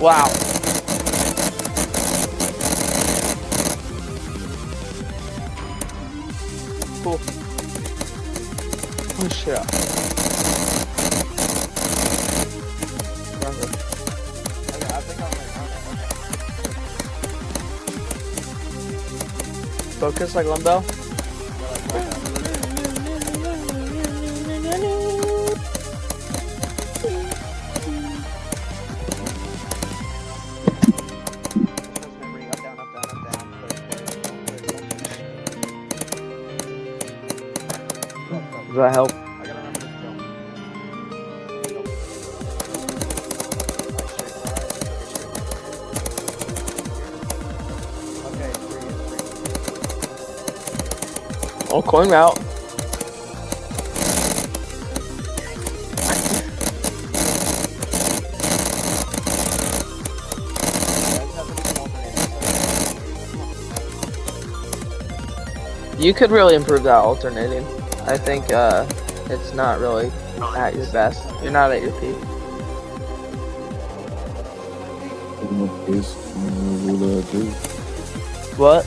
Wow. Cool. Oh shit. Focus like Limbo. Does that help? Oh, coin route. You could really improve that alternating. I think it's not really at your best. You're not at your peak. What?